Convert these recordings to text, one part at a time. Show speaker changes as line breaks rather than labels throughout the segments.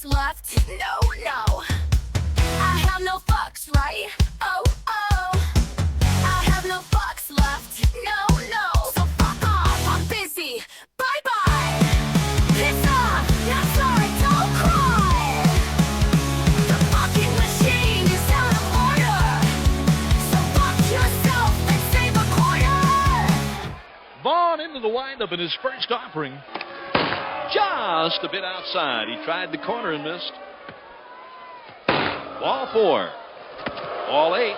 fucks left. No, no. I have no fucks, right? Oh, oh. I have no fucks left. No, no. So fuck off. I'm busy. Bye bye. Piss off. Not sorry. Don't cry. The fucking machine is out of order. So fuck yourself and save a quarter.
Vaughn into the windup in his first offering. Just a bit outside. He tried the corner and missed. Ball 4. Ball 8.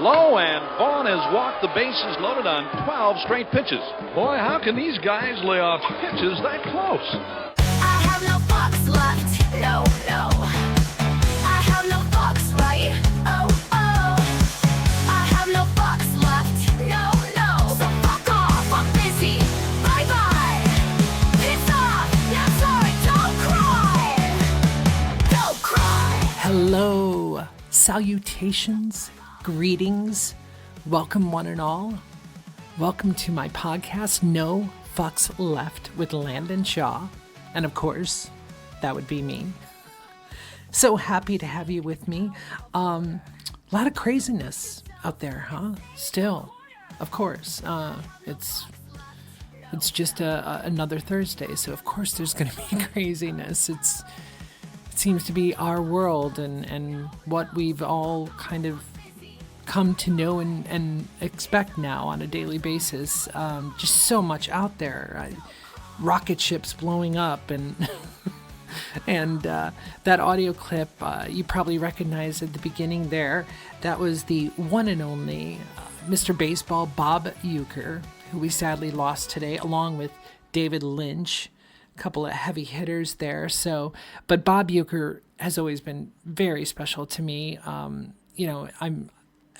Low, and Vaughn has walked the bases loaded on 12 straight pitches. Boy, how can these guys lay off pitches that close?
I have no fucks left. No, no. I have no fucks, right? Oh, oh. I have no fucks left. No, no. So fuck off. I'm busy. Bye bye. Piss off. Not sorry. Don't cry. Don't cry.
Hello, salutations, greetings, welcome one and all. Welcome to my podcast, No Fucks Left with Landyn Shaw. And of course, that would be me. So happy to have you with me. A lot of craziness out there, huh? Still, of course. It's just another Thursday, so of course there's going to be craziness. It seems to be our world and what we've all kind of come to know and expect now on a daily basis. Just so much out there. Rocket ships blowing up and and that audio clip you probably recognize at the beginning there. That was the one and only Mr. Baseball Bob Uecker, who we sadly lost today, along with David Lynch. Couple of heavy hitters there. But Bob Uecker has always been very special to me. I'm,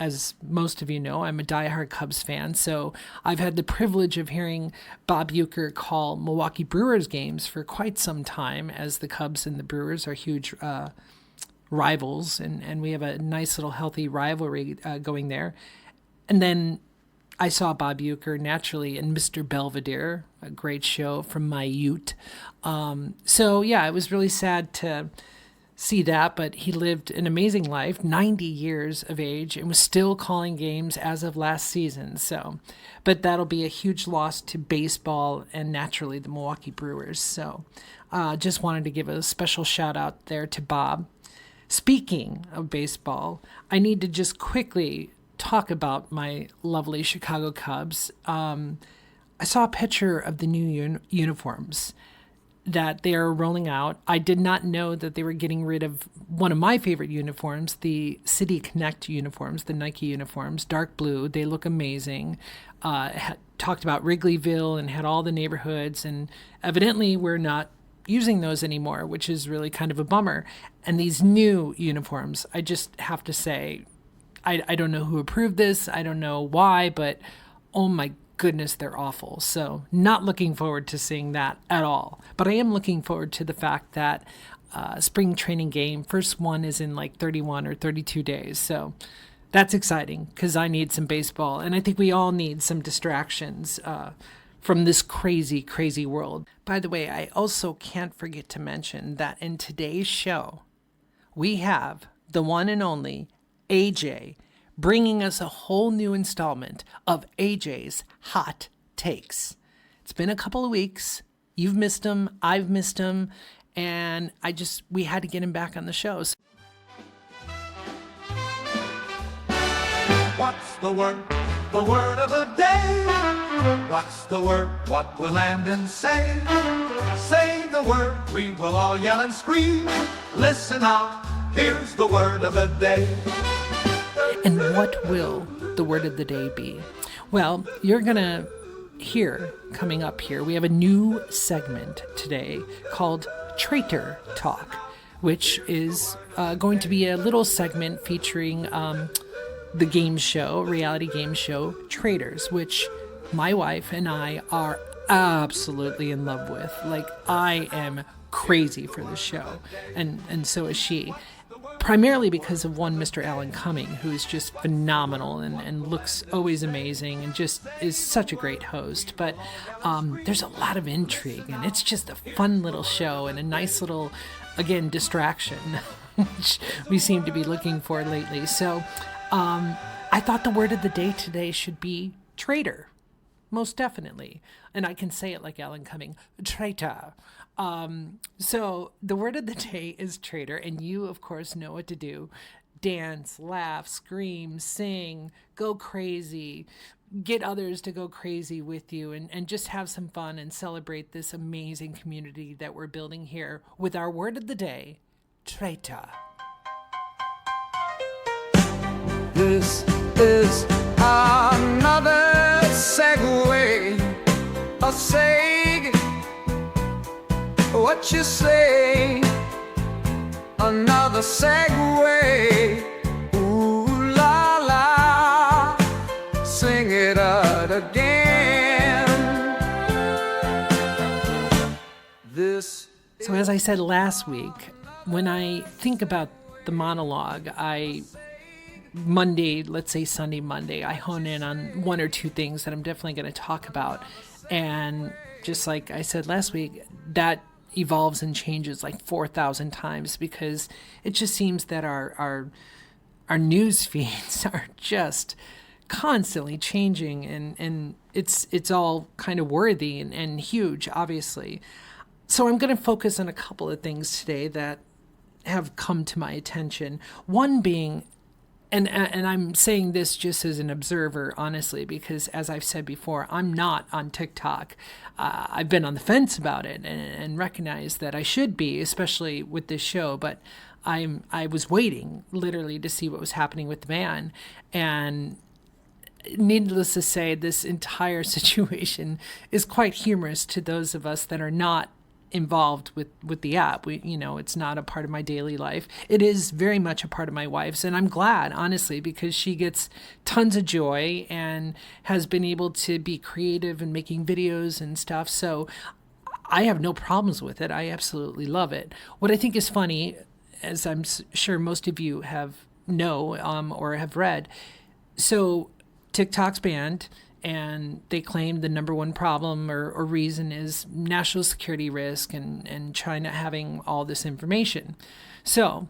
as most of you know, I'm a diehard Cubs fan. So I've had the privilege of hearing Bob Uecker call Milwaukee Brewers games for quite some time, as the Cubs and the Brewers are huge rivals. And we have a nice little healthy rivalry going there. And then I saw Bob Uecker naturally in Mr. Belvedere, a great show from my Ute. So yeah, it was really sad to see that, but he lived an amazing life, 90 years of age, and was still calling games as of last season. So, but that'll be a huge loss to baseball and naturally the Milwaukee Brewers. So just wanted to give a special shout out there to Bob. Speaking of baseball, I need to just quickly talk about my lovely Chicago Cubs. I saw a picture of the new uniforms that they are rolling out. I did not know that they were getting rid of one of my favorite uniforms, the City Connect uniforms, the Nike uniforms, dark blue. They look amazing. Talked about Wrigleyville and had all the neighborhoods, and evidently we're not using those anymore, which is really kind of a bummer. And these new uniforms, I just have to say, I don't know who approved this. I don't know why, but oh my goodness, they're awful. So not looking forward to seeing that at all. But I am looking forward to the fact that spring training game, first one is in like 31 or 32 days. So that's exciting because I need some baseball. And I think we all need some distractions from this crazy, crazy world. By the way, I also can't forget to mention that in today's show, we have the one and only AJ, bringing us a whole new installment of AJ's Hot Takes. It's been a couple of weeks. You've missed him. I've missed him. And we had to get him back on the show.
What's the word? The word of the day. What's the word? What will Landyn say? Say the word. We will all yell and scream. Listen now. Here's the word of the day.
And what will the word of the day be? Well, you're going to hear coming up here, we have a new segment today called Traitor Talk, which is going to be a little segment featuring the game show, reality game show, Traitors, which my wife and I are absolutely in love with. Like, I am crazy for the show, and so is she. primarily because of one Mr. Alan Cumming, who is just phenomenal and looks always amazing and just is such a great host. But there's a lot of intrigue, and it's just a fun little show and a nice little, again, distraction, which we seem to be looking for lately. So I thought the word of the day today should be traitor. Most definitely. And I can say it like Alan Cumming, traitor. So the word of the day is traitor, and you, of course, know what to do. Dance, laugh, scream, sing, go crazy, get others to go crazy with you, and just have some fun and celebrate this amazing community that we're building here with our word of the day, traitor.
This is another segue, a seg. What you say? Another segue. Ooh la la, sing it out again. This.
So as I said last week, when I think about the monologue, let's say Sunday, Monday, I hone in on one or two things that I'm definitely going to talk about. And just like I said last week, that evolves and changes like 4,000 times, because it just seems that our news feeds are just constantly changing, and it's all kind of worthy and huge, obviously. So I'm going to focus on a couple of things today that have come to my attention. One being, and I'm saying this just as an observer, honestly, because as I've said before, I'm not on TikTok. I've been on the fence about it and recognize that I should be, especially with this show. But I was waiting literally to see what was happening with the ban. And needless to say, this entire situation is quite humorous to those of us that are not involved with the app. It's not a part of my daily life. It is very much a part of my wife's, and I'm glad, honestly, because she gets tons of joy and has been able to be creative and making videos and stuff. So I have no problems with it. I absolutely love it. What I think is funny, as I'm sure most of you know or have read, so TikTok's banned, and they claim the number one problem or reason is national security risk and China having all this information. So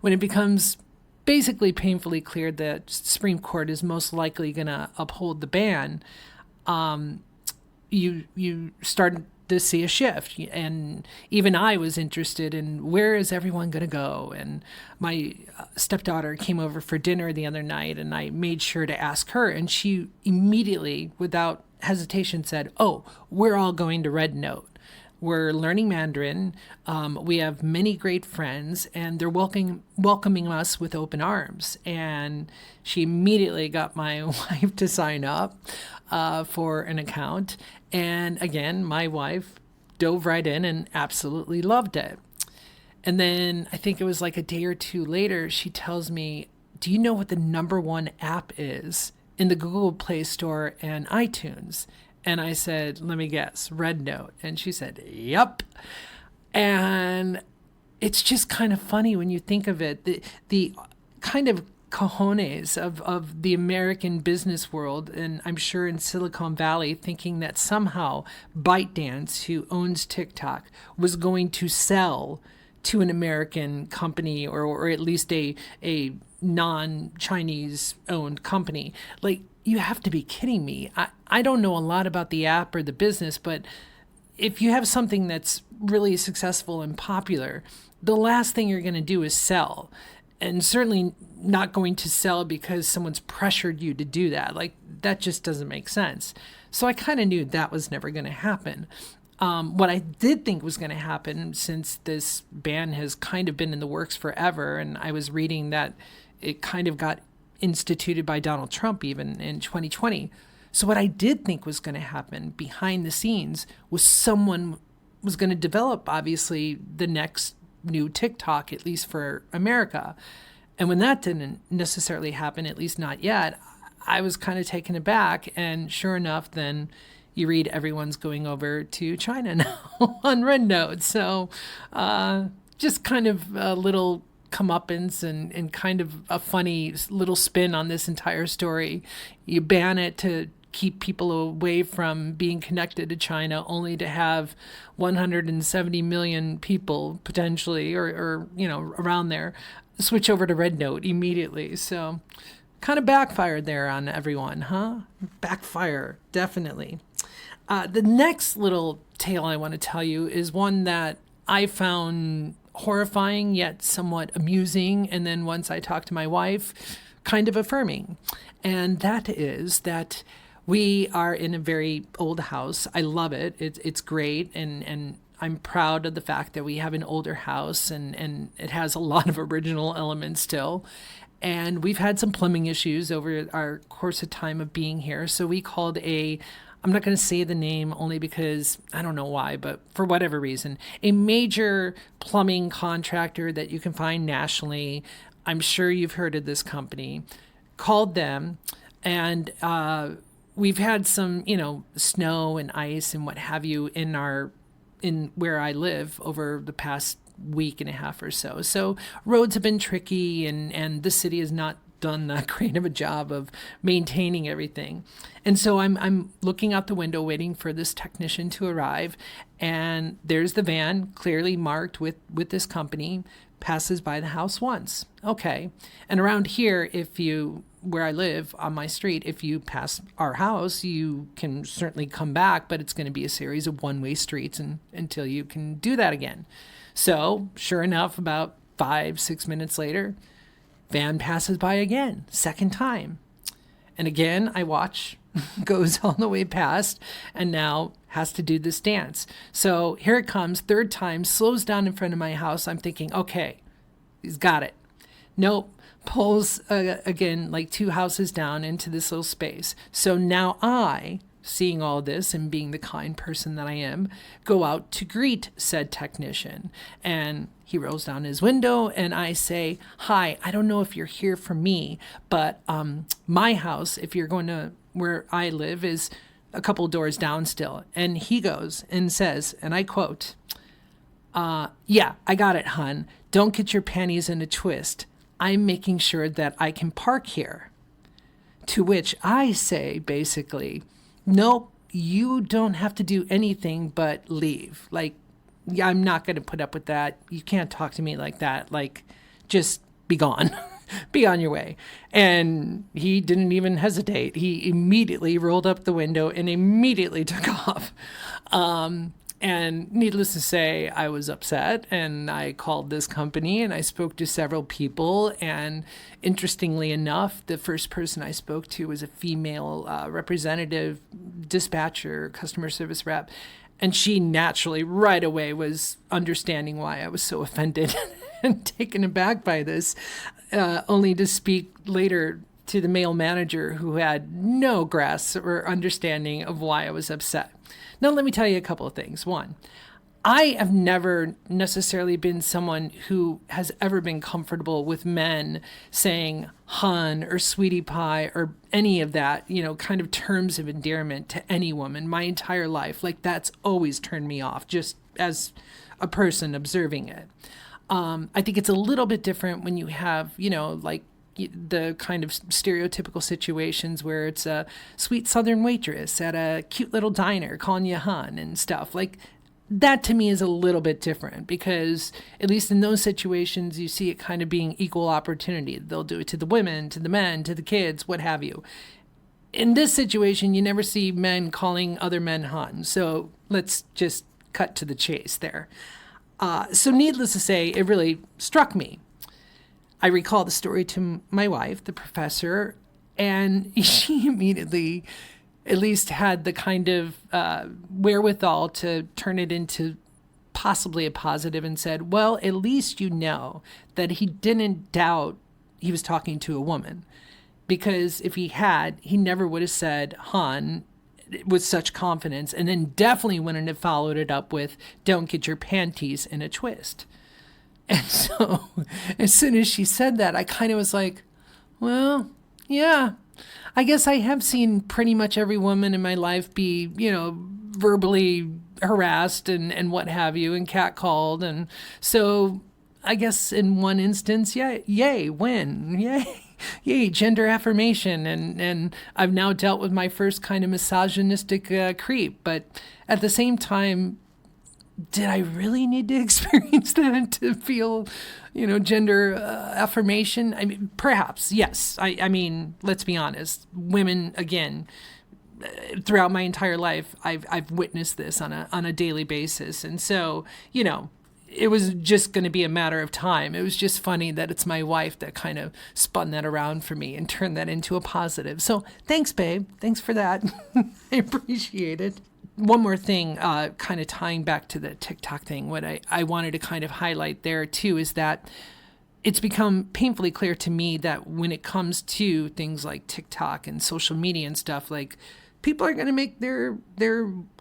when it becomes basically painfully clear that Supreme Court is most likely going to uphold the ban, you start to see a shift. And even I was interested in, where is everyone going to go? And my stepdaughter came over for dinner the other night, and I made sure to ask her, and she immediately, without hesitation, said, "Oh, we're all going to Red Note. We're learning Mandarin. We have many great friends, and they're welcoming us with open arms." And she immediately got my wife to sign up for an account. And again, my wife dove right in and absolutely loved it. And then I think it was like a day or two later, she tells me, "Do you know what the number one app is in the Google Play Store and iTunes?" And I said, "Let me guess, Red Note." And she said, "Yep." And it's just kind of funny when you think of it, the kind of cojones of the American business world, and I'm sure in Silicon Valley, thinking that somehow ByteDance, who owns TikTok, was going to sell to an American company, or at least a non-Chinese owned company. Like, you have to be kidding me. I don't know a lot about the app or the business, but if you have something that's really successful and popular, the last thing you're going to do is sell. And certainly not going to sell because someone's pressured you to do that. Like, that just doesn't make sense. So I kind of knew that was never going to happen. What I did think was going to happen, since this ban has kind of been in the works forever, and I was reading that it kind of got instituted by Donald Trump even in 2020. So what I did think was going to happen behind the scenes was someone was going to develop, obviously, the next new TikTok, at least for America. And when that didn't necessarily happen, at least not yet, I was kind of taken aback. And sure enough, then you read everyone's going over to China now on Red Note. So just kind of a little comeuppance and kind of a funny little spin on this entire story. You ban it to keep people away from being connected to China, only to have 170 million people potentially, or around there, switch over to Red Note immediately. So kind of backfired there on everyone, huh? Backfire, definitely. The next little tale I want to tell you is one that I found horrifying yet somewhat amusing, and then once I talked to my wife, kind of affirming. And that is that we are in a very old house. I love it. It's great, and I'm proud of the fact that we have an older house, and it has a lot of original elements still. And we've had some plumbing issues over our course of time of being here. So we called I'm not going to say the name only because I don't know why, but for whatever reason, a major plumbing contractor that you can find nationally. I'm sure you've heard of this company. Called them, and we've had some, snow and ice and what have you in where I live over the past week and a half or so. So roads have been tricky, and the city has not done that great of a job of maintaining everything. And so I'm looking out the window waiting for this technician to arrive, and there's the van clearly marked with this company, passes by the house once. Okay. And around here, where I live on my street, if you pass our house, you can certainly come back, but it's going to be a series of one-way streets until you can do that again. So sure enough, about 5-6 minutes later, van passes by again, second time. And again, I watch, goes all the way past, and now has to do this dance. So here it comes, third time, slows down in front of my house. I'm thinking, okay, he's got it. Nope, pulls again, like 2 houses down into this little space. So now I, seeing all this and being the kind person that I am, go out to greet said technician. And he rolls down his window, and I say, hi, I don't know if you're here for me, but my house, if you're going to where I live, is a couple doors down still. And he goes and says, and I quote, yeah, I got it, hun. Don't get your panties in a twist. I'm making sure that I can park here. To which I say, basically, nope, you don't have to do anything but leave. Like, yeah, I'm not going to put up with that. You can't talk to me like that. Like, just be gone. Be on your way. And he didn't even hesitate. He immediately rolled up the window and immediately took off. And needless to say, I was upset, and I called this company, and I spoke to several people. And interestingly enough, the first person I spoke to was a female representative, dispatcher, customer service rep. And she naturally right away was understanding why I was so offended and taken aback by this, only to speak later to the male manager who had no grasp or understanding of why I was upset. Now, let me tell you a couple of things. One, I have never necessarily been someone who has ever been comfortable with men saying hun or sweetie pie or any of that, kind of terms of endearment to any woman my entire life. Like, that's always turned me off, just as a person observing it. I think it's a little bit different when you have, like the kind of stereotypical situations where it's a sweet Southern waitress at a cute little diner calling you hun and stuff. Like, that to me is a little bit different, because at least in those situations, you see it kind of being equal opportunity. They'll do it to the women, to the men, to the kids, what have you. In this situation, you never see men calling other men hun. So let's just cut to the chase there. So needless to say, it really struck me. I recall the story to my wife, the professor, and she immediately at least had the kind of wherewithal to turn it into possibly a positive and said, well, at least you know that he didn't doubt he was talking to a woman. Because if he had, he never would have said hun with such confidence, and then definitely wouldn't have followed it up with don't get your panties in a twist. And so as soon as she said that, I kind of was like, well, yeah, I guess I have seen pretty much every woman in my life be, verbally harassed and what have you, and catcalled. And so I guess in one instance, yeah, yay, win, yay, yay, gender affirmation. And I've now dealt with my first kind of misogynistic creep. But at the same time, did I really need to experience that to feel, gender affirmation? I mean, perhaps, yes. I mean, let's be honest. Women, again, throughout my entire life, I've witnessed this on a daily basis. And so, it was just going to be a matter of time. It was just funny that it's my wife that kind of spun that around for me and turned that into a positive. So thanks, babe. Thanks for that. I appreciate it. One more thing, kind of tying back to the TikTok thing, what I wanted to kind of highlight there too is that it's become painfully clear to me that when it comes to things like TikTok and social media and stuff, like people are going to make their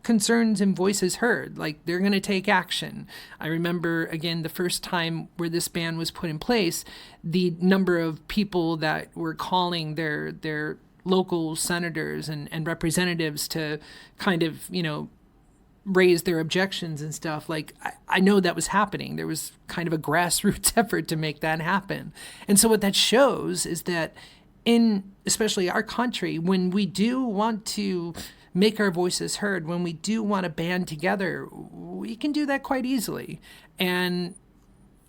concerns and voices heard. Like they're going to take action. I remember, again, the first time where this ban was put in place, the number of people that were calling their local senators and representatives to kind of, raise their objections and stuff. Like, I know that was happening. There was kind of a grassroots effort to make that happen. And so what that shows is that in especially our country, when we do want to make our voices heard, when we do want to band together, we can do that quite easily. And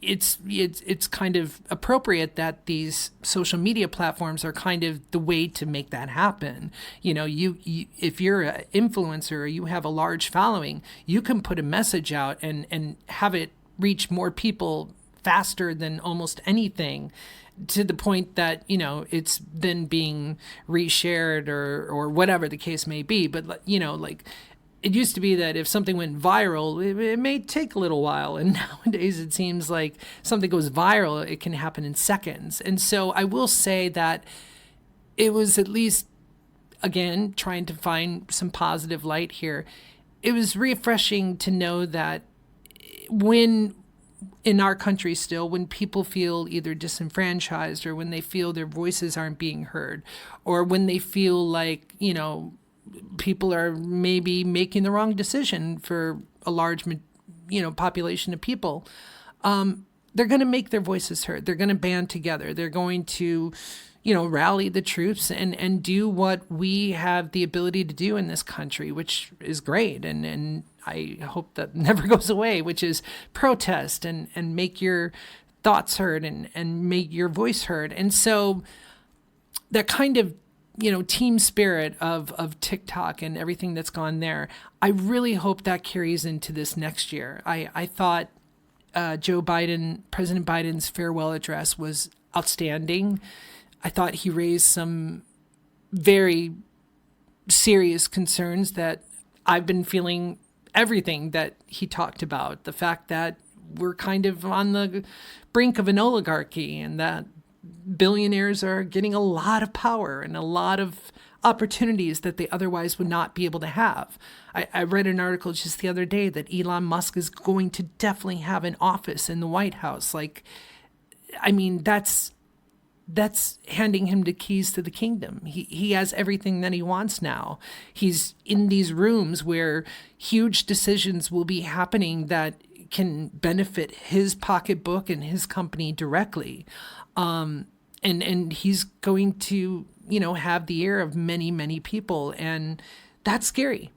it's kind of appropriate that these social media platforms are kind of the way to make that happen. You if you're an influencer or you have a large following, you can put a message out and have it reach more people faster than almost anything, to the point that, it's then being reshared or whatever the case may be. But, like, it used to be that if something went viral, it may take a little while. And nowadays it seems like something goes viral, it can happen in seconds. And so I will say that it was, at least, again, trying to find some positive light here, it was refreshing to know that when in our country still, when people feel either disenfranchised or when they feel their voices aren't being heard, or when they feel like, people are maybe making the wrong decision for a large, population of people, they're going to make their voices heard. They're going to band together. They're going to, rally the troops and do what we have the ability to do in this country, which is great. And I hope that never goes away, which is protest and make your thoughts heard and make your voice heard. And so that kind of, team spirit of TikTok and everything that's gone there, I really hope that carries into this next year. I thought President Biden's farewell address was outstanding. I thought he raised some very serious concerns that I've been feeling everything that he talked about. The fact that we're kind of on the brink of an oligarchy and that billionaires are getting a lot of power and a lot of opportunities that they otherwise would not be able to have. I read an article just the other day that Elon Musk is going to definitely have an office in the White House. Like, I mean, that's handing him the keys to the kingdom. He has everything that he wants now. He's in these rooms where huge decisions will be happening that can benefit his pocketbook and his company directly. And he's going to, have the ear of many, many people. And that's scary.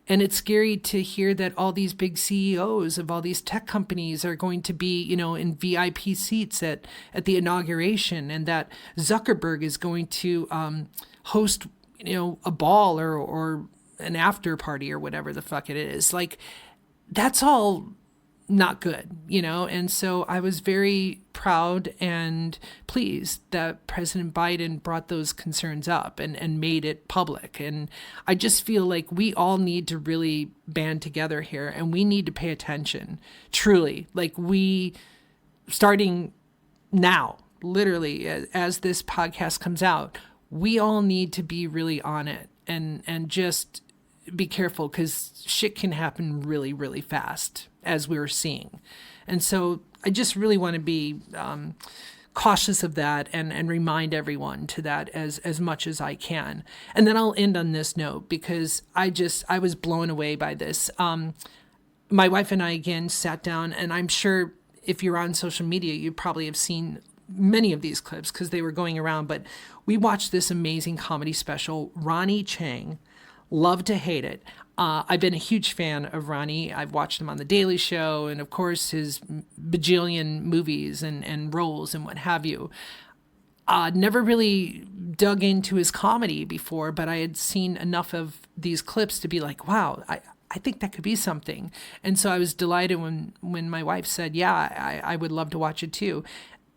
And it's scary to hear that all these big CEOs of all these tech companies are going to be, in VIP seats at the inauguration, and that Zuckerberg is going to host, a ball or an after party or whatever the fuck it is. Like, that's all not good, And so I was very proud and pleased that President Biden brought those concerns up and made it public. And I just feel like we all need to really band together here, and we need to pay attention, truly. Like, starting now, literally, as this podcast comes out, we all need to be really on it and just be careful, because shit can happen really, really fast, as we're seeing. And so I just really want to be cautious of that and remind everyone to that as much as I can. And then I'll end on this note, because I was blown away by this. My wife and I, again, sat down, and I'm sure if you're on social media, you probably have seen many of these clips because they were going around. But we watched this amazing comedy special, Ronnie Chang. Love to hate it. I've been a huge fan of Ronnie. I've watched him on The Daily Show and, of course, his bajillion movies and roles and what have you. Never really dug into his comedy before, but I had seen enough of these clips to be like, wow, I think that could be something. And so I was delighted when my wife said, yeah, I would love to watch it too.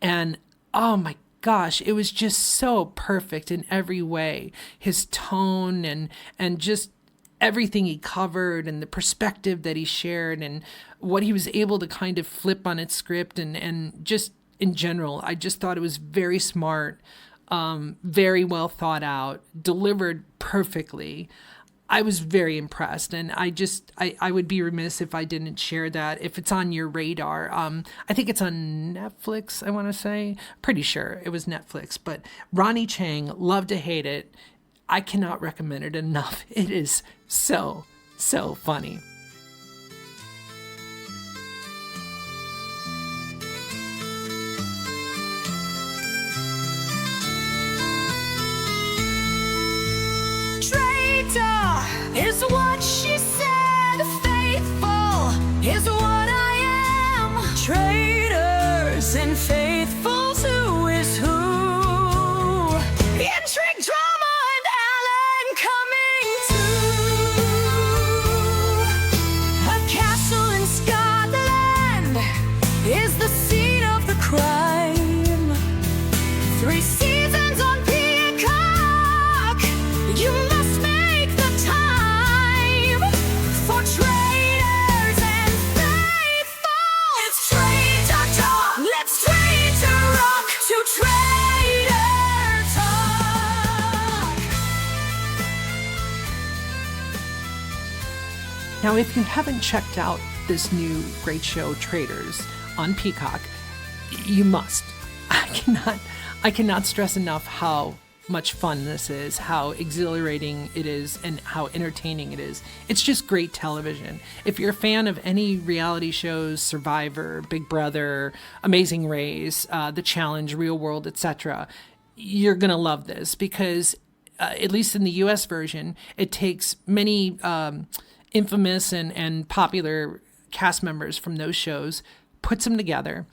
And oh my gosh, it was just so perfect in every way. His tone and just everything he covered and the perspective that he shared and what he was able to kind of flip on its script and just in general, I just thought it was very smart, very well thought out, delivered perfectly. I was very impressed, and I would be remiss if I didn't share that. If it's on your radar, I think it's on Netflix, I want to say. Pretty sure it was Netflix, but Ronnie Chang, love to hate it. I cannot recommend it enough. It is so, so funny.
Is what she said. Faithful is what I am. Traitors and faithfuls, who is who? Intrigue, drama, and Alan coming to a castle in Scotland is the scene of the crime. 3 seasons on Peacock. You must make the time for traitors and faithful. It's Traitor Talk. Let's Traitor Rock to Traitor Talk.
Now, if you haven't checked out this new great show, Traitors, on Peacock, you must. I cannot stress enough how much fun this is, how exhilarating it is, and how entertaining it is. It's just great television. If you're a fan of any reality shows, Survivor, Big Brother, Amazing Race, The Challenge, Real World, etc., you're going to love this because, at least in the US version, it takes many infamous and popular cast members from those shows, puts them together.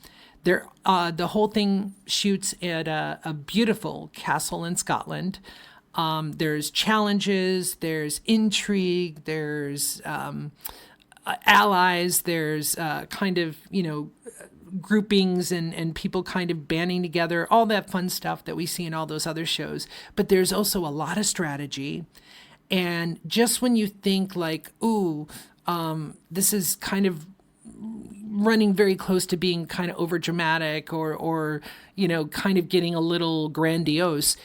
The whole thing shoots at a beautiful castle in Scotland. There's challenges, there's intrigue, there's allies, there's kind of, groupings and people kind of banding together, all that fun stuff that we see in all those other shows. But there's also a lot of strategy. And just when you think like, ooh, this is kind of running very close to being kind of over dramatic or kind of getting a little grandiose,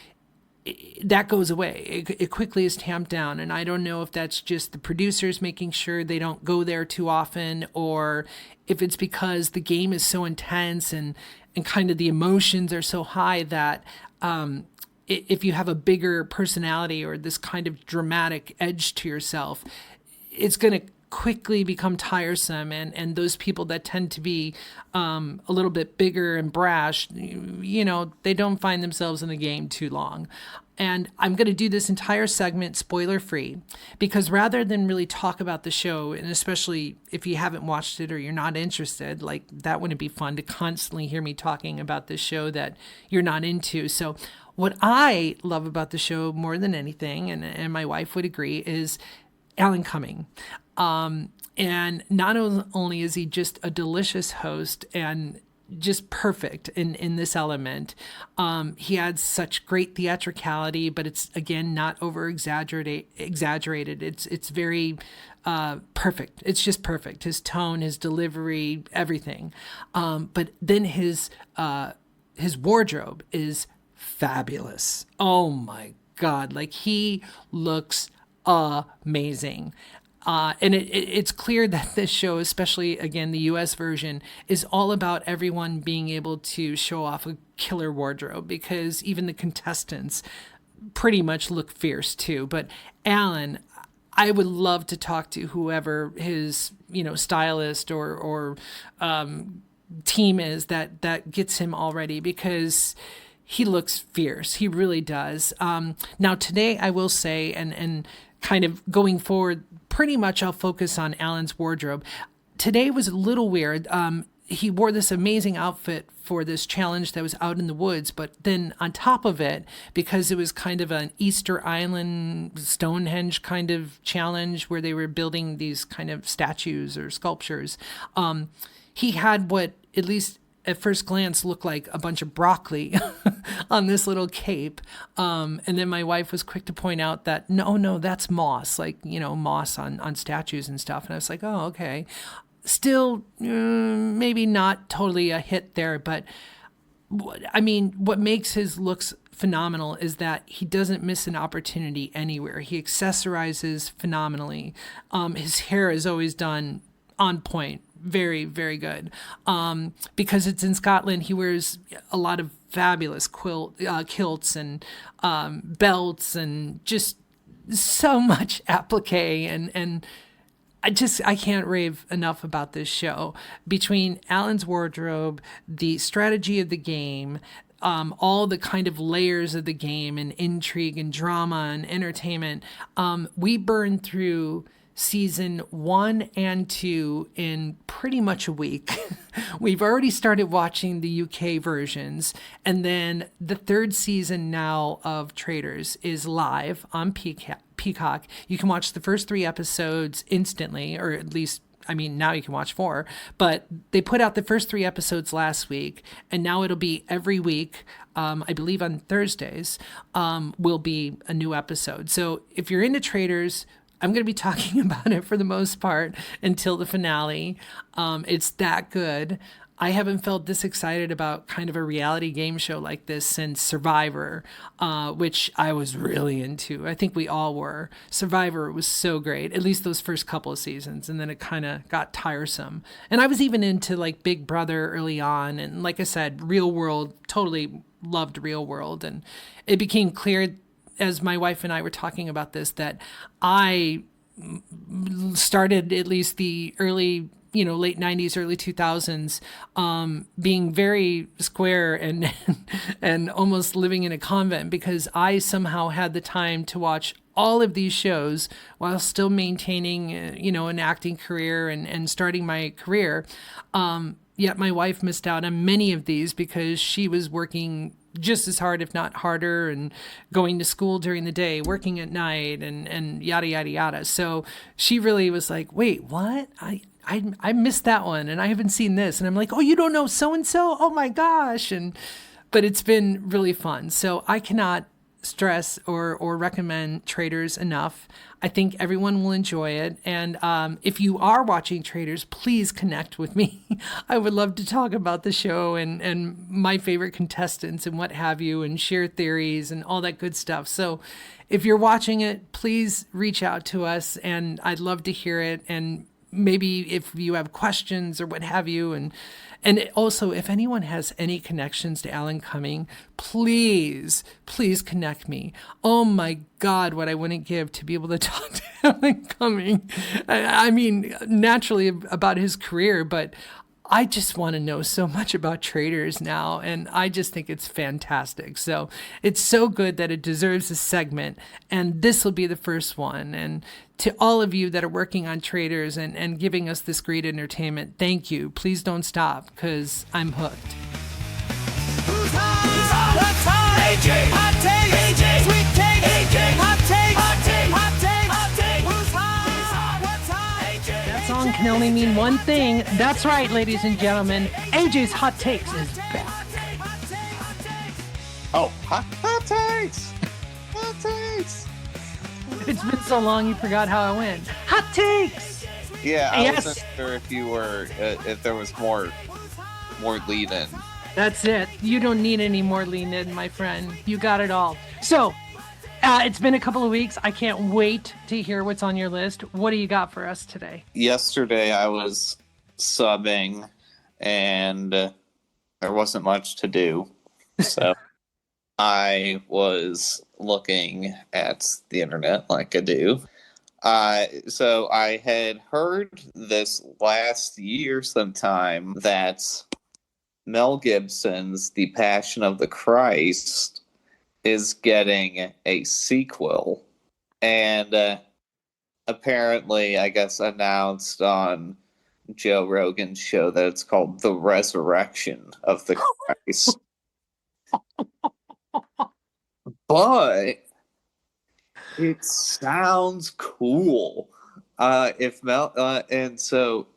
that goes away. It quickly is tamped down. And I don't know if that's just the producers making sure they don't go there too often, or if it's because the game is so intense and kind of the emotions are so high that if you have a bigger personality or this kind of dramatic edge to yourself, it's going to quickly become tiresome, and those people that tend to be a little bit bigger and brash, they don't find themselves in the game too long. And I'm going to do this entire segment spoiler free, because rather than really talk about the show, and especially if you haven't watched it or you're not interested, like that wouldn't be fun to constantly hear me talking about this show that you're not into. So what I love about the show more than anything, and my wife would agree, is Alan Cumming. And not only is he just a delicious host and just perfect in this element, he adds such great theatricality, but it's, again, not exaggerated. It's very perfect. It's just perfect. His tone, his delivery, everything. But then his wardrobe is fabulous. Oh my God. Like, he looks amazing. And it's clear that this show, especially, again, the US version, is all about everyone being able to show off a killer wardrobe, because even the contestants pretty much look fierce too. But Alan, I would love to talk to whoever his, stylist or team is that gets him all ready, because he looks fierce. He really does. Now today I will say, and kind of going forward, pretty much I'll focus on Alan's wardrobe. Today was a little weird. He wore this amazing outfit for this challenge that was out in the woods, but then on top of it, because it was kind of an Easter Island, Stonehenge kind of challenge where they were building these kind of statues or sculptures, he had what, at least at first glance, looked like a bunch of broccoli on this little cape. And then my wife was quick to point out that, no, that's moss, like, moss on statues and stuff. And I was like, oh, okay. Still, maybe not totally a hit there, but I mean, what makes his looks phenomenal is that he doesn't miss an opportunity anywhere. He accessorizes phenomenally. His hair is always done on point. Very, very good. Because it's in Scotland, he wears a lot of fabulous kilts and belts and just so much applique, and I can't rave enough about this show. Between Alan's wardrobe, the strategy of the game, all the kind of layers of the game and intrigue and drama and entertainment, we burned through season 1 and 2 in pretty much a week. We've already started watching the UK versions, and then the 3rd season now of Traitors is live on Peacock. You can watch the first 3 episodes instantly, or at least, I mean, now you can watch 4, but they put out the first 3 episodes last week, and now it'll be every week. I believe on Thursdays will be a new episode. So if you're into Traitors, I'm going to be talking about it for the most part until the finale. It's that good. I haven't felt this excited about kind of a reality game show like this since Survivor, which I was really into. I think we all were. Survivor was so great, at least those first couple of seasons, and then it kind of got tiresome. And I was even into like Big Brother early on, and like I said, Real World, totally loved Real World. And it became clear as my wife and I were talking about this, that I started at least the early, late 90s, early 2000s, being very square and and almost living in a convent, because I somehow had the time to watch all of these shows while still maintaining, an acting career and starting my career. Yet my wife missed out on many of these because she was working just as hard, if not harder, and going to school during the day, working at night, and yada, yada, yada. So she really was like, wait, what? I missed that one, and I haven't seen this. And I'm like, oh, you don't know so-and-so? Oh my gosh. But it's been really fun. So I cannot stress or recommend Traitors enough. I think everyone will enjoy it. And if you are watching Traitors, please connect with me. I would love to talk about the show and my favorite contestants and what have you, and share theories and all that good stuff. So if you're watching it, please reach out to us, and I'd love to hear it. And maybe if you have questions or what have you, and also, if anyone has any connections to Alan Cumming, please connect me. Oh my God, what I wouldn't give to be able to talk to Alan Cumming. I mean, naturally about his career, but I just want to know so much about Traitors now, and I just think it's fantastic. So it's so good that it deserves a segment, and this will be the first one. And to all of you that are working on Traitors and giving us this great entertainment, thank you. Please don't stop, because I'm hooked.
Who's hot? What's hot? AJ. Hot take. AJ. Sweet take. AJ. Hot take. Hot take. Hot take. Hot take. Who's hot? What's hot? AJ.
That song can only mean one thing. That's right, ladies and gentlemen. AJ's Hot Takes is back.
Oh, hot takes! Hot takes!
It's been so long you forgot how I went. Hot Takes!
Yeah, I
Yes.
wasn't sure if you were, if there was more lead in.
That's it. You don't need any more lean in, my friend. You got it all. So, it's been a couple of weeks. I can't wait to hear what's on your list. What do you got for us today?
Yesterday I was subbing and there wasn't much to do. So I was looking at the internet like I do. So I had heard this last year sometime that Mel Gibson's The Passion of the Christ is getting a sequel, and apparently, I guess, announced on Joe Rogan's show that it's called The Resurrection of the Christ. But it sounds cool. If Mel and so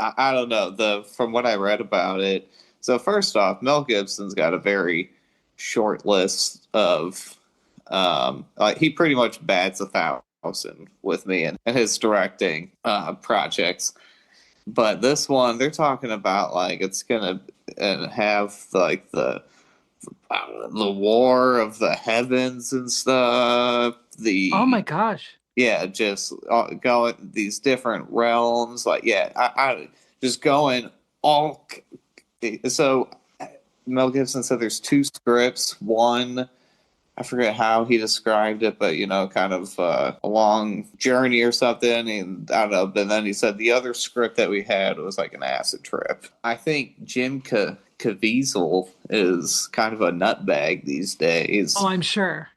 I don't know, from what I read about it. So first off, Mel Gibson's got a very short list of he pretty much bats 1,000 with me and his directing projects. But this one, they're talking about like it's gonna have like the war of the heavens and stuff.
Oh my gosh.
Yeah, just going these different realms. Like, yeah, I just going all. So Mel Gibson said there's 2 scripts. One, I forget how he described it, but kind of a long journey or something. And I don't know. But then he said the other script that we had was like an acid trip. I think Jim Caviezel is kind of a nutbag these days.
Oh, I'm sure.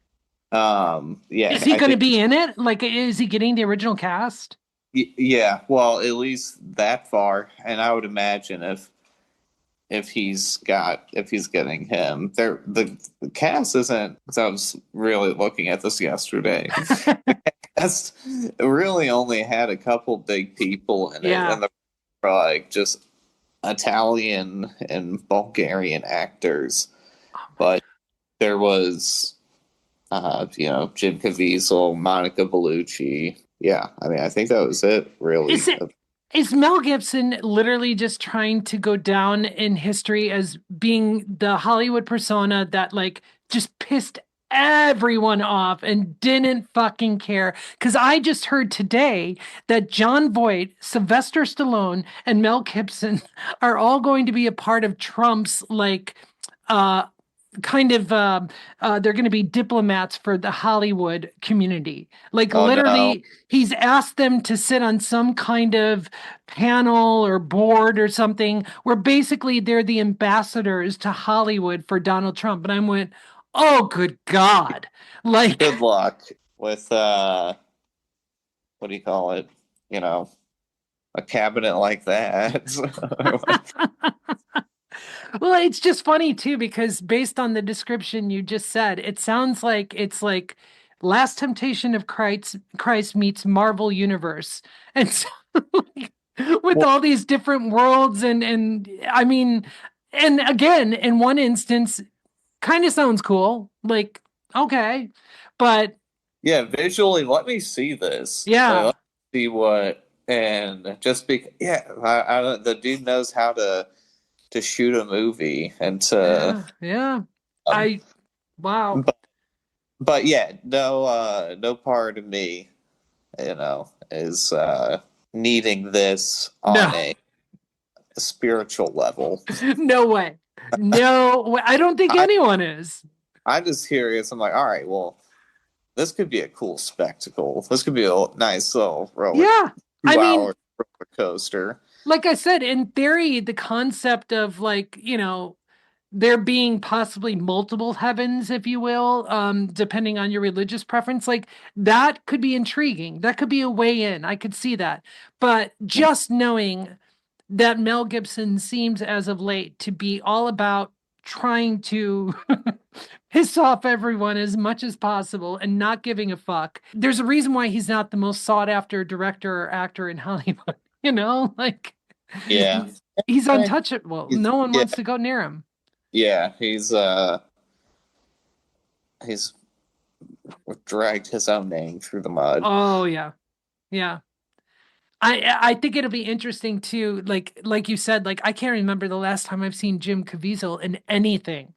Yeah.
Is he going to be in it? Like, is he getting the original cast?
Yeah. Well, at least that far. And I would imagine if he's getting him there, the cast isn't. I was really looking at this yesterday. The cast really only had a couple big people in it, and they're like just Italian and Bulgarian actors. But there was, Jim Caviezel, Monica Bellucci. Yeah, I mean, I think that was it, really.
Is Mel Gibson literally just trying to go down in history as being the Hollywood persona that like just pissed everyone off and didn't fucking care? Because I just heard today that Jon Voight, Sylvester Stallone, and Mel Gibson are all going to be a part of Trump's like they're going to be diplomats for the Hollywood community. Like literally, he's asked them to sit on some kind of panel or board or something where basically they're the ambassadors to Hollywood for Donald Trump. And I went, oh, good God. Like,
good luck with, what do you call it? A cabinet like that.
Well, it's just funny too, because based on the description you just said, it sounds like it's like Last Temptation of Christ meets Marvel Universe. And so, with all these different worlds and I mean, and again, in one instance, kind of sounds cool. Like, okay. But
yeah, visually, let me see this.
Yeah.
Let me see what, and just I don't, the dude knows how to shoot a movie and to
wow.
But yeah, no part of me, is needing this on a spiritual level.
No way. No, I don't think anyone is.
I'm just curious. I'm like, all right, well, this could be a cool spectacle. This could be a nice little roller coaster.
Like I said, in theory, the concept of like, there being possibly multiple heavens, if you will, depending on your religious preference, like that could be intriguing. That could be a way in. I could see that. But just knowing that Mel Gibson seems as of late to be all about trying to piss off everyone as much as possible and not giving a fuck. There's a reason why he's not the most sought after director or actor in Hollywood. Like,
yeah,
he's untouchable. No one wants to go near him.
Yeah, he's dragged his own name through the mud.
Oh yeah. I think it'll be interesting too. Like you said, like I can't remember the last time I've seen Jim Caviezel in anything.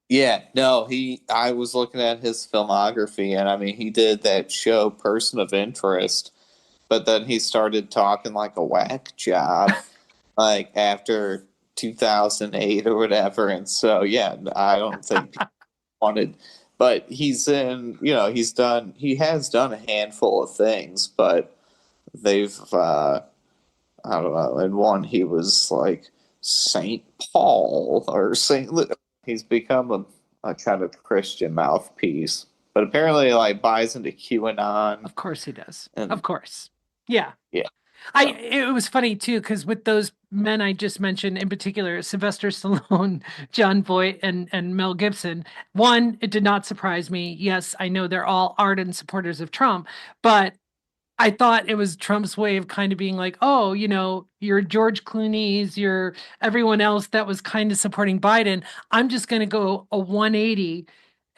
Yeah, no, I was looking at his filmography, and I mean, he did that show Person of Interest. But then he started talking like a whack job, like after 2008 or whatever. And so, yeah, I don't think people wanted, but he has done a handful of things, but they've, I don't know. In one, he was like Saint Paul or Saint. He's become a kind of Christian mouthpiece, but apparently, like, buys into QAnon.
Of course he does.
And,
of course. Yeah.
Yeah.
It was funny too, because with those men I just mentioned, in particular, Sylvester Stallone, John Voight, and Mel Gibson, one, it did not surprise me. Yes, I know they're all ardent supporters of Trump, but I thought it was Trump's way of kind of being like, oh, you're George Clooney's, you're everyone else that was kind of supporting Biden. I'm just going to go a 180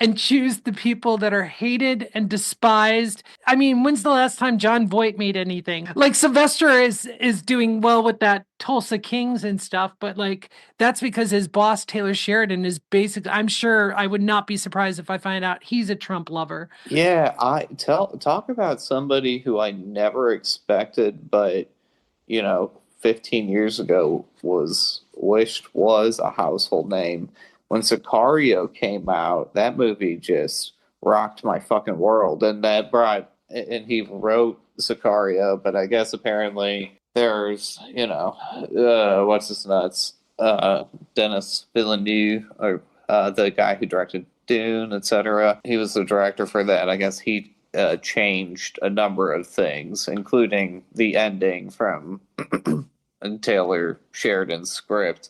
and choose the people that are hated and despised. I mean, when's the last time John Voight made anything? Like, Sylvester is doing well with that Tulsa Kings and stuff, but like, that's because his boss Taylor Sheridan is basically, I'm sure I would not be surprised if I find out he's a Trump lover.
Yeah, talk about somebody who I never expected, but 15 years ago was a household name. When Sicario came out, that movie just rocked my fucking world, and he wrote Sicario, but I guess apparently there's what's his nuts, Denis Villeneuve, or the guy who directed Dune, etc. He was the director for that. I guess he changed a number of things, including the ending from Taylor Sheridan's script.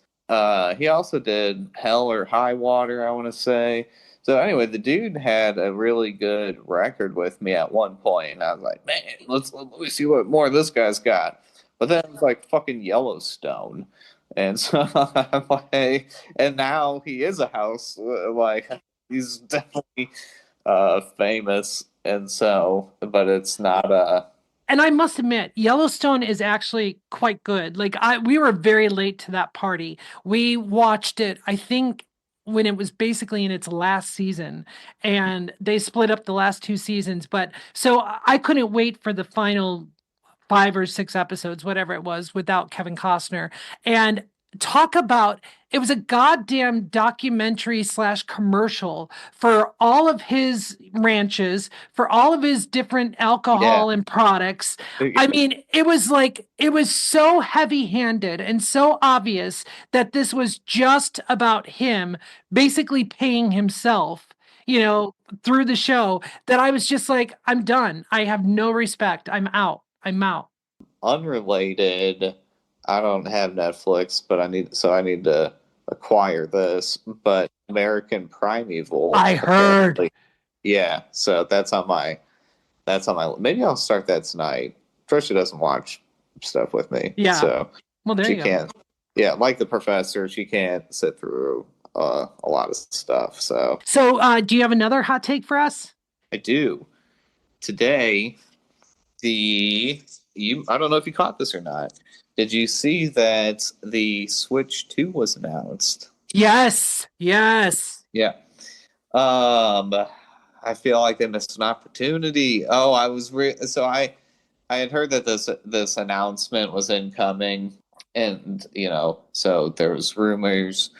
He also did Hell or High Water, I want to say. So anyway, the dude had a really good record with me at one point, and I was like, man, let me see what more this guy's got. But then it was like fucking Yellowstone. And so I'm like, and now he is a house, like, he's definitely famous, and so, but it's not a.
And I must admit, Yellowstone is actually quite good. Like, we were very late to that party. We watched it, I think, when it was basically in its last season, and they split up the last 2 seasons. But so I couldn't wait for the final 5 or 6 episodes, whatever it was, without Kevin Costner. And talk about, it was a goddamn documentary / commercial for all of his ranches, for all of his different alcohol and products. I mean, it was so heavy-handed and so obvious that this was just about him basically paying himself, through the show, that I was just like, I'm done. I have no respect. I'm out.
Unrelated, I don't have Netflix, but I need to acquire this. But American Primeval,
I heard.
Yeah, so that's on my. Maybe I'll start that tonight. Trisha doesn't watch stuff with me,
yeah.
So
well, there
she
you
can't.
go.
Yeah, like the professor, she can't sit through a lot of stuff. So
do you have another hot take for us?
I do. Today, I don't know if you caught this or not. Did you see that the Switch 2 was announced?
Yes.
Yeah. I feel like they missed an opportunity. Oh, I had heard that this announcement was incoming, and so there was rumors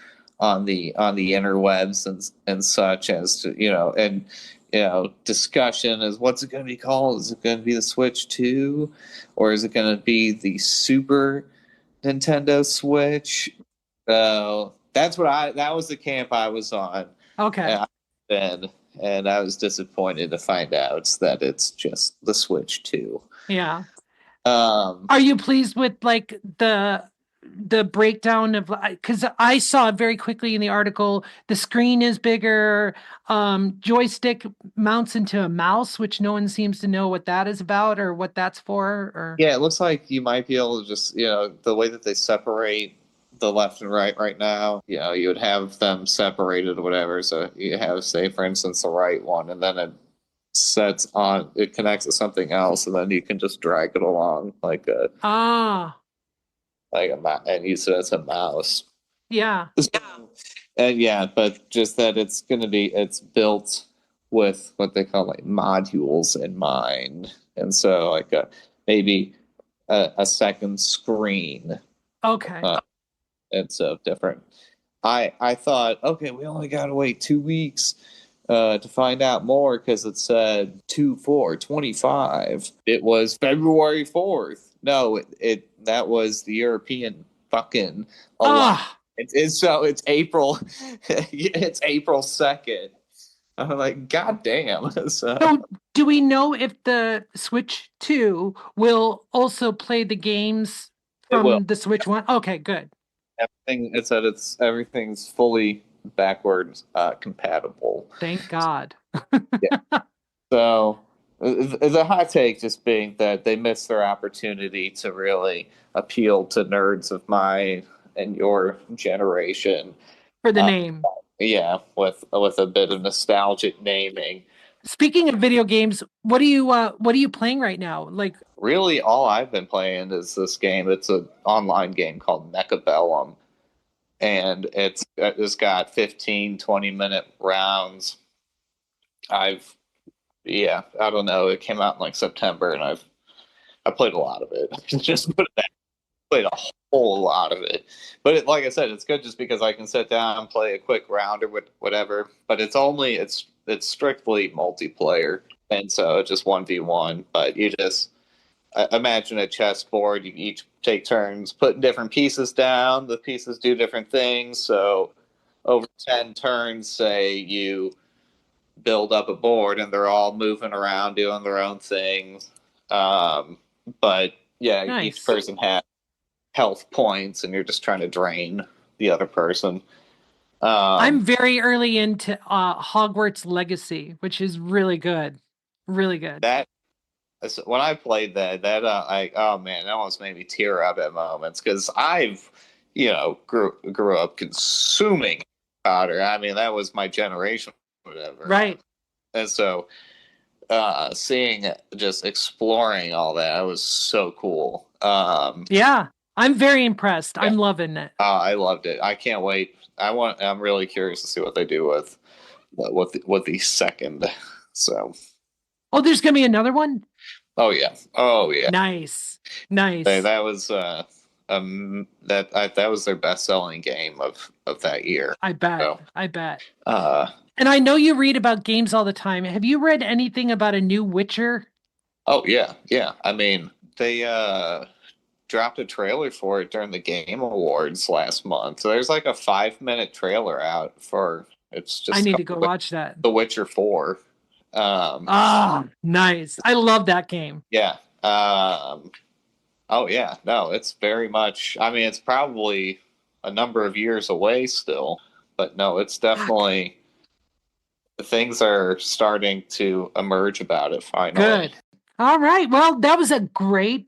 on the interwebs and such as to and discussion is, what's it going to be called? Is it going to be the Switch 2, or is it going to be the Super Nintendo Switch? So that was the camp I was on.
Okay.
And I was disappointed to find out that it's just the Switch 2.
Yeah. Are you pleased with like the breakdown of, because I saw very quickly in the article, the screen is bigger, joystick mounts into a mouse, which no one seems to know what that is about or what that's for? Or
yeah, it looks like you might be able to just, the way that they separate the left and right now, you would have them separated or whatever. So you have, say, for instance, the right one, and then it connects to something else, and then you can just drag it along like a and use it as a mouse.
Yeah.
And but just that it's built with what they call like modules in mind, and so like maybe a second screen.
Okay.
And so different. I thought, okay, we only got to wait 2 weeks to find out more, because it said 2/4/25. It was February 4th. No, that was the European fucking a lot.
Ah,
It's April. It's April 2nd. I'm like, God damn. So
so do we know if the Switch 2 will also play the games
it will.
from the Switch 1? Okay, good.
Everything's fully backwards compatible.
Thank God.
So the hot take just being that they missed their opportunity to really appeal to nerds of my and your generation.
For the name.
Yeah, with a bit of nostalgic naming.
Speaking of video games, what are you playing right now? Like,
Really, all I've been playing is this game. It's an online game called Mechabellum, and it's got 15, 20-minute rounds. I don't know. It came out in like September, and I played a lot of it. Just put it that. Played a whole lot of it, but like I said, it's good just because I can sit down and play a quick round or whatever. But it's strictly multiplayer, and so it's just 1v1. But you just imagine a chessboard. You each take turns putting different pieces down. The pieces do different things. So over 10 turns, say you build up a board, and they're all moving around doing their own things. But yeah,
nice.
Each person has health points, and you're just trying to drain the other person.
I'm very early into Hogwarts Legacy, which is really good. Really good.
When I played that oh man, it almost made me tear up at moments, because I've grew up consuming Potter. I mean, that was my generation, whatever.
Right.
And so just exploring all that, it was so cool.
Yeah, I'm very impressed.
Yeah.
I'm loving it.
I loved it. I can't wait. I'm really curious to see what they do with the second. So.
Oh, there's gonna be another one?
Oh yeah.
Nice.
That was that was their best-selling game of that year.
I bet.
So,
I bet.
and
I know you read about games all the time. Have you read anything about a new Witcher?
Oh yeah. I mean, they dropped a trailer for it during the Game Awards last month. So there's like a 5-minute trailer out for it's just.
I need to go watch that.
The Witcher 4.
Nice. I love that game.
Yeah. Oh yeah. No, it's very much. I mean, it's probably a number of years away still, but no, it's definitely. Things are starting to emerge about it finally.
Good. All right. Well, that was a great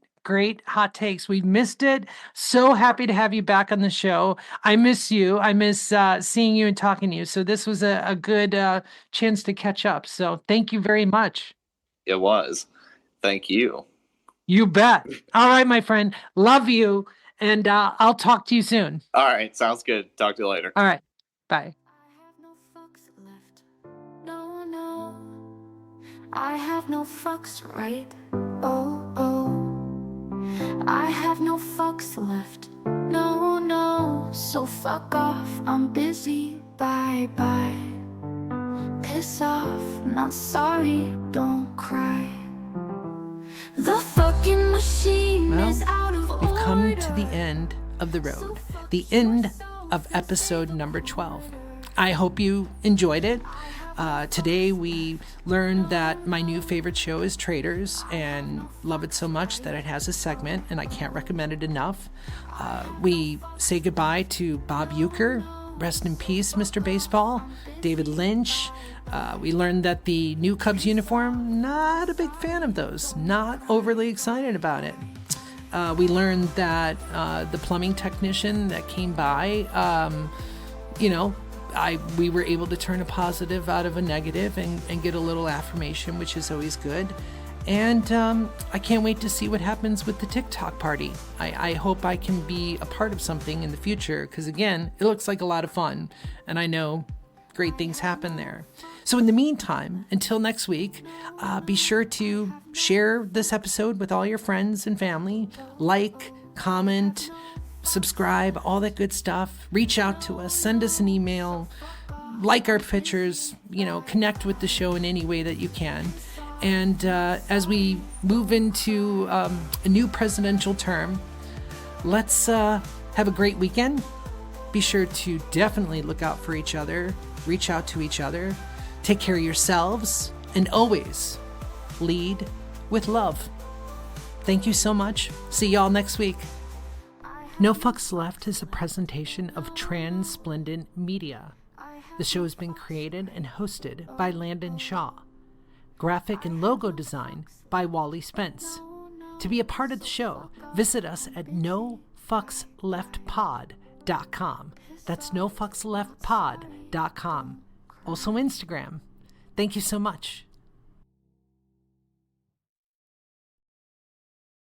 hot takes. We missed it. So happy to have you back on the show. I miss you. I miss seeing you and talking to you. So this was a good chance to catch up. So thank you very much.
It was. Thank you.
You bet. All right, my friend. Love you. And I'll talk to you soon.
All right. Sounds good. Talk to you later.
All right. Bye.
I have no fucks, right? Oh, I have no fucks left. No, so fuck off. I'm busy. Bye. Piss off. Not sorry. Don't cry. The fucking machine is out of order.
We've come to the end of the road. The end of episode number 12. I hope you enjoyed it. Today we learned that my new favorite show is Traitors, and love it so much that it has a segment, and I can't recommend it enough. We say goodbye to Bob Uecker. Rest in peace, Mr. Baseball. David Lynch. We learned that the new Cubs uniform, not a big fan of those. Not overly excited about it. We learned that the plumbing technician that came by, we were able to turn a positive out of a negative and get a little affirmation, which is always good. And I can't wait to see what happens with the TikTok party. I hope I can be a part of something in the future, because again, it looks like a lot of fun, and I know great things happen there. So in the meantime, until next week, be sure to share this episode with all your friends and family, like, comment, subscribe, all that good stuff. Reach out to us, send us an email, like our pictures, connect with the show in any way that you can. And as we move into a new presidential term, let's Have a great weekend. Be sure to definitely look out for each other, reach out to each other, take care of yourselves, and always lead with love. Thank you so much. See y'all next week. No Fucks Left is a presentation of Transplendent Media. The show has been created and hosted by Landyn Shaw. Graphic and logo design by Wally Spence. To be a part of the show, visit us at nofucksleftpod.com. That's nofucksleftpod.com. Also Instagram. Thank you so much.